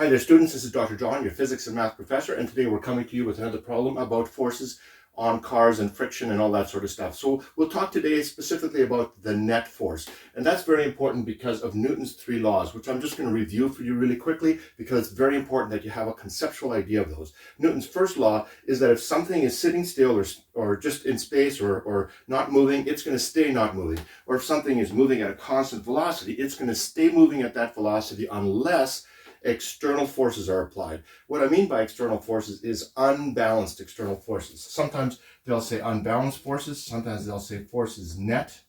Hi there, students. This is Dr. John, your physics and math professor, and today we're coming to you with another problem about forces on cars and friction and all that sort of stuff. So we'll talk today specifically about the net force, and that's very important because of Newton's three laws, which I'm just going to review for you really quickly because it's very important that you have a conceptual idea of those. Newton's first law is that if something is sitting still or just in space or not moving, it's going to stay not moving. Or if something is moving at a constant velocity, it's going to stay moving at that velocity unless external forces are applied. What I mean by external forces is unbalanced external forces. Sometimes they'll say unbalanced forces, sometimes they'll say forces net,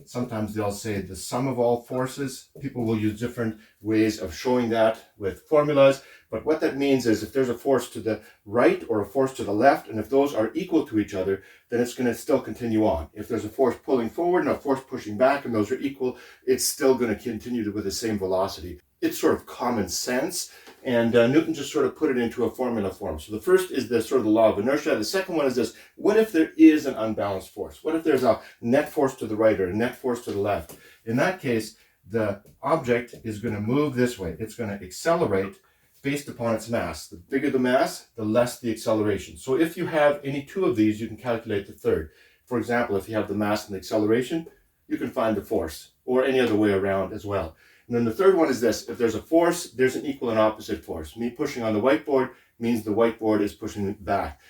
sometimes they'll say the sum of all forces. People will use different ways of showing that with formulas, but what that means is if there's a force to the right or a force to the left, and if those are equal to each other, then it's going to still continue on. If there's a force pulling forward and a force pushing back and those are equal, it's still going to continue with the same velocity. It's sort of common sense, and Newton just sort of put it into a formula form. So the first is the sort of the law of inertia. The second one is this: what if there is an unbalanced force? What if there's a net force to the right or a net force to the left? In that case, the object is going to move this way. It's going to accelerate based upon its mass. The bigger the mass, the less the acceleration. So if you have any two of these, you can calculate the third. For example, if you have the mass and the acceleration, you can find the force, or any other way around as well. And then the third one is this: if there's a force, there's an equal and opposite force. Me pushing on the whiteboard means the whiteboard is pushing back.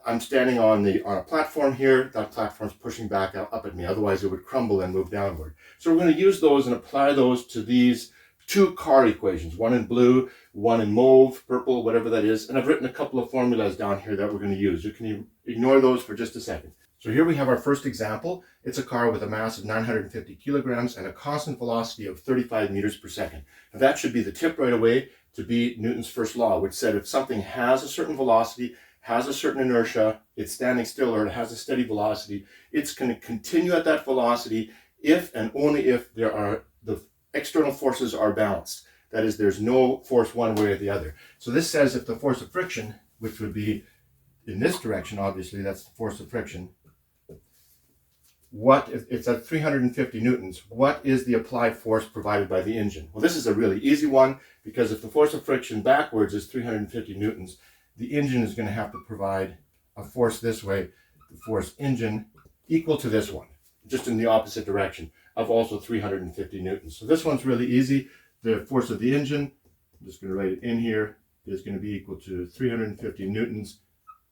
I'm standing on a platform here. That platform's pushing back up at me. Otherwise, it would crumble and move downward. So we're going to use those and apply those to these two car equations, one in blue, one in mauve, purple, whatever that is. And I've written a couple of formulas down here that we're going to use. You can ignore those for just a second. So here we have our first example. It's a car with a mass of 950 kilograms and a constant velocity of 35 meters per second. Now that should be the tip right away to be Newton's first law, which said if something has a certain velocity, has a certain inertia, it's standing still, or it has a steady velocity, it's going to continue at that velocity if and only if the external forces are balanced. That is, there's no force one way or the other. So this says if the force of friction, which would be in this direction, obviously, that's the force of friction, what if it's at 350 newtons, what is the applied force provided by the engine? Well, this is a really easy one, because if the force of friction backwards is 350 newtons, the engine is going to have to provide a force this way, the force engine, equal to this one, just in the opposite direction, of also 350 newtons. So this one's really easy. The force of the engine, I'm just going to write it in here, is going to be equal to 350 newtons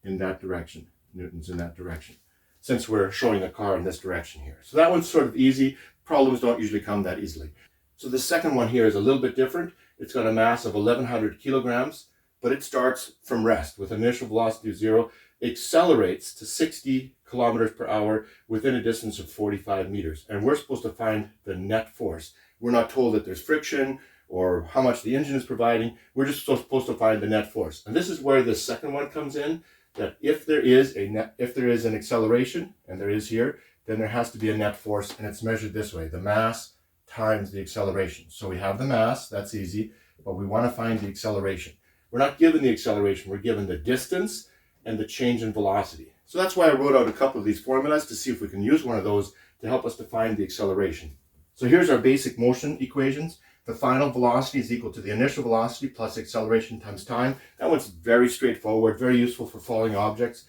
in that direction, newtons in that direction, since we're showing the car in this direction here. So that one's sort of easy. Problems don't usually come that easily. So the second one here is a little bit different. It's got a mass of 1100 kilograms, but it starts from rest with an initial velocity of 0, accelerates to 60 kilometers per hour within a distance of 45 meters. And we're supposed to find the net force. We're not told that there's friction or how much the engine is providing. We're just supposed to find the net force. And this is where the second one comes in, that if there is an acceleration, and there is here, then there has to be a net force, and it's measured this way: the mass times the acceleration. So we have the mass, that's easy, but we want to find the acceleration. We're not given the acceleration, we're given the distance and the change in velocity. So that's why I wrote out a couple of these formulas to see if we can use one of those to help us to find the acceleration. So here's our basic motion equations. The final velocity is equal to the initial velocity plus acceleration times time. That one's very straightforward, very useful for falling objects.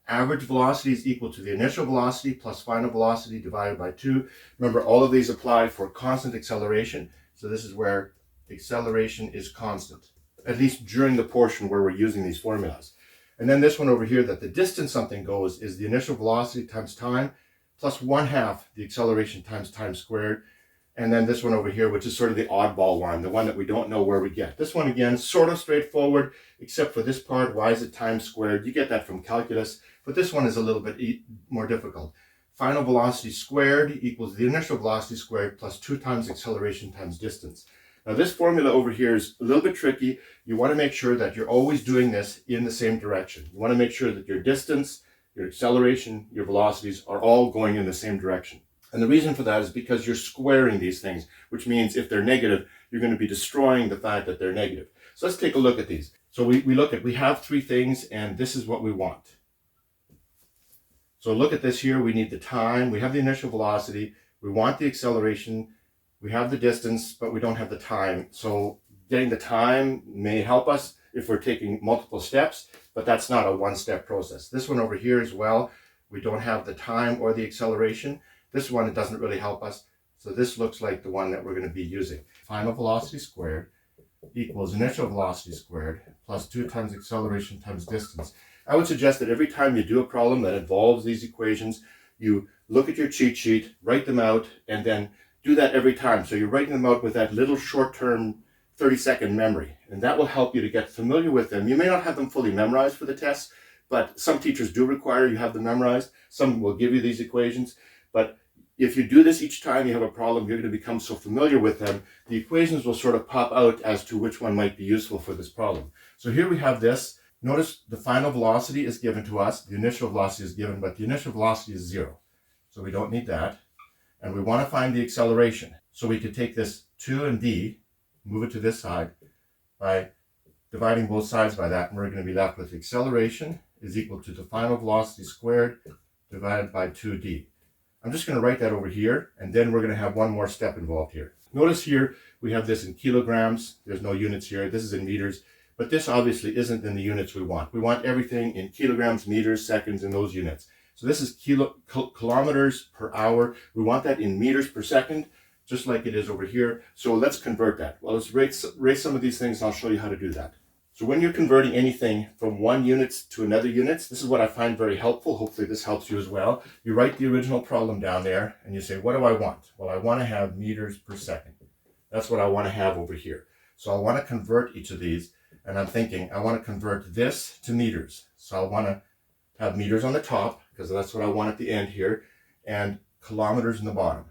Average velocity is equal to the initial velocity plus final velocity divided by 2. Remember, all of these apply for constant acceleration. So this is where acceleration is constant, at least during the portion where we're using these formulas. And then this one over here, that the distance something goes is the initial velocity times time plus 1/2 the acceleration times time squared. And then this one over here, which is sort of the oddball one, the one that we don't know where we get. This one, again, sort of straightforward, except for this part. Why is it times squared? You get that from calculus, but this one is a little bit more difficult. Final velocity squared equals the initial velocity squared plus 2 times acceleration times distance. Now this formula over here is a little bit tricky. You want to make sure that you're always doing this in the same direction. You want to make sure that your distance, your acceleration, your velocities are all going in the same direction. And the reason for that is because you're squaring these things, which means if they're negative, you're going to be destroying the fact that they're negative. So let's take a look at these. So we have 3 things, and this is what we want. So look at this here. We need the time. We have the initial velocity. We want the acceleration. We have the distance, but we don't have the time. So getting the time may help us if we're taking multiple steps, but that's not a one-step process. This one over here as well, we don't have the time or the acceleration. This one, it doesn't really help us. So this looks like the one that we're going to be using. Final velocity squared equals initial velocity squared plus 2 times acceleration times distance. I would suggest that every time you do a problem that involves these equations, you look at your cheat sheet, write them out, and then do that every time. So you're writing them out with that little short-term 30-second memory, and that will help you to get familiar with them. You may not have them fully memorized for the tests, but some teachers do require you have them memorized. Some will give you these equations, but if you do this each time you have a problem, you're going to become so familiar with them, the equations will sort of pop out as to which one might be useful for this problem. So here we have this. Notice the final velocity is given to us, the initial velocity is given, but the initial velocity is 0. So we don't need that. And we want to find the acceleration. So we could take this 2 and d, move it to this side by dividing both sides by that, and we're going to be left with acceleration is equal to the final velocity squared divided by 2d. I'm just going to write that over here, and then we're going to have one more step involved here. Notice here we have this in kilograms. There's no units here. This is in meters. But this obviously isn't in the units we want. We want everything in kilograms, meters, seconds, in those units. So this is kilometers per hour. We want that in meters per second, just like it is over here. So let's convert that. Well, let's raise some of these things, and I'll show you how to do that. So when you're converting anything from one units to another units, this is what I find very helpful. Hopefully this helps you as well. You write the original problem down there, and you say, what do I want? Well, I want to have meters per second. That's what I want to have over here. So I want to convert each of these. And I'm thinking, I want to convert this to meters. So I want to have meters on the top, because that's what I want at the end here, and kilometers in the bottom,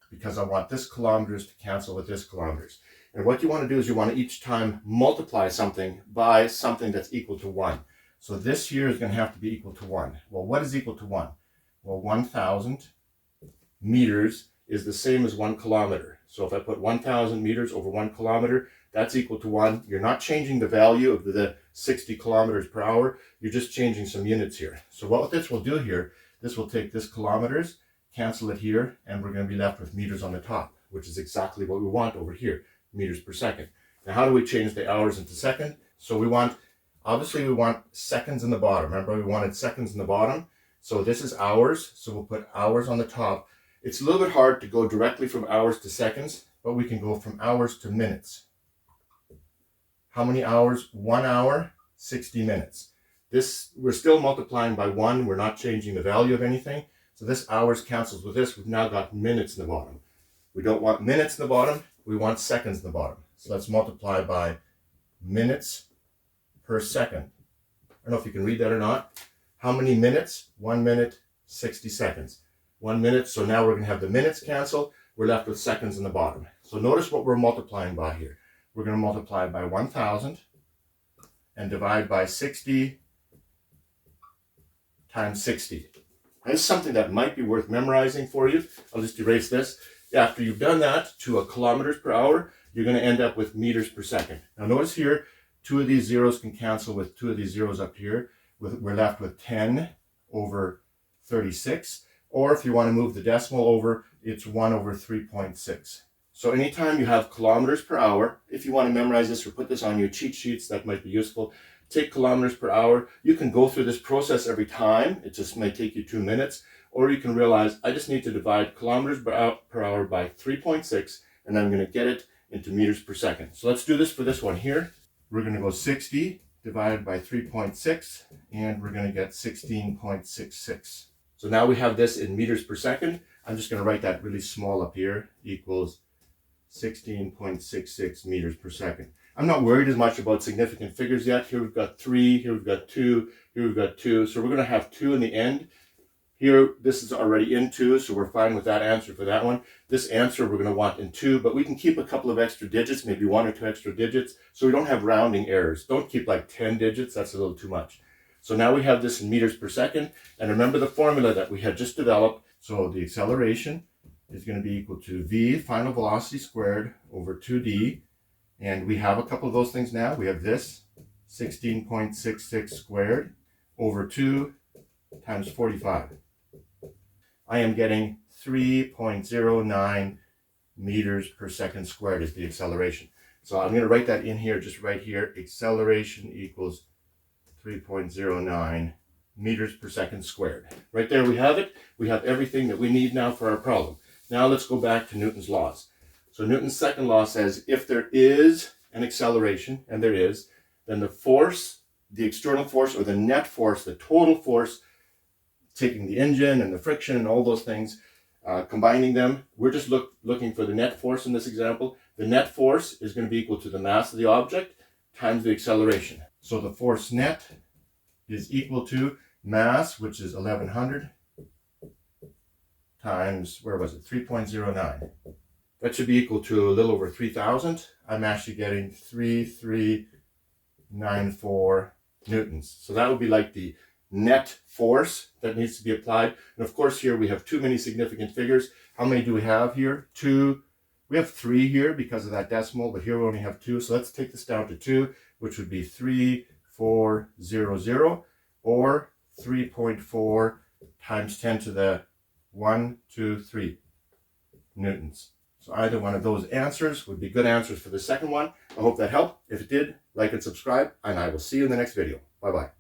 because I want this kilometers to cancel with this kilometers. And what you want to do is you want to each time multiply something by something that's equal to 1. So this here is going to have to be equal to 1. Well, what is equal to 1? Well, 1,000 meters is the same as 1 kilometer. So if I put 1,000 meters over 1 kilometer, that's equal to 1. You're not changing the value of the 60 kilometers per hour. You're just changing some units here. So what this will do here, this will take this kilometers, cancel it here, and we're going to be left with meters on the top, which is exactly what we want over here, meters per second. Now, how do we change the hours into second? So obviously we want seconds in the bottom. Remember, we wanted seconds in the bottom. So this is hours. So we'll put hours on the top. It's a little bit hard to go directly from hours to seconds, but we can go from hours to minutes. How many hours? 1 hour, 60 minutes. This, we're still multiplying by 1. We're not changing the value of anything. So this hours cancels with this. We've now got minutes in the bottom. We don't want minutes in the bottom. We want seconds in the bottom. So let's multiply by minutes per second. I don't know if you can read that or not. How many minutes? 1 minute, 60 seconds. 1 minute. So now we're going to have the minutes cancel. We're left with seconds in the bottom. So notice what we're multiplying by here. We're going to multiply by 1,000 and divide by 60 times 60. This is something that might be worth memorizing for you. I'll just erase this. After you've done that to a kilometers per hour, you're going to end up with meters per second. Now notice here, 2 of these zeros can cancel with 2 of these zeros up here. We're left with 10 over 36. Or if you want to move the decimal over, it's 1 over 3.6. So anytime you have kilometers per hour, if you want to memorize this or put this on your cheat sheets, that might be useful. Take kilometers per hour. You can go through this process every time. It just may take you 2 minutes. Or you can realize, I just need to divide kilometers per hour by 3.6, and I'm going to get it into meters per second. So let's do this for this one here. We're going to go 60 divided by 3.6, and we're going to get 16.66. So now we have this in meters per second. I'm just going to write that really small up here, equals 16.66 meters per second. I'm not worried as much about significant figures yet. Here we've got 3, here we've got 2, here we've got 2. So we're going to have 2 in the end. Here, this is already in 2, so we're fine with that answer for that one. This answer we're going to want in 2, but we can keep a couple of extra digits, maybe 1 or 2 extra digits, so we don't have rounding errors. Don't keep like 10 digits, that's a little too much. So now we have this in meters per second, and remember the formula that we had just developed. So the acceleration is going to be equal to v, final velocity squared, over 2d, and we have a couple of those things now. We have this, 16.66 squared, over 2 times 45. I am getting 3.09 meters per second squared is the acceleration. So I'm going to write that in here, just right here. Acceleration equals 3.09 meters per second squared. Right there we have it. We have everything that we need now for our problem. Now let's go back to Newton's laws. So Newton's second law says if there is an acceleration, and there is, then the force, the external force or the net force, the total force, taking the engine and the friction and all those things, combining them, we're just looking for the net force in this example. The net force is going to be equal to the mass of the object times the acceleration. So the force net is equal to mass, which is 1100, times, where was it, 3.09. That should be equal to a little over 3,000. I'm actually getting 3394 newtons. So that would be like the net force that needs to be applied. And of course here we have too many significant figures. How many do we have here? 2. We have 3 here because of that decimal, but here we only have 2. So let's take this down to 2, which would be 3400, or 3.4 times 10 to the 3 newtons. So either one of those answers would be good answers for the second one. I hope that helped. If it did, like and subscribe, and I will see you in the next video. Bye-bye.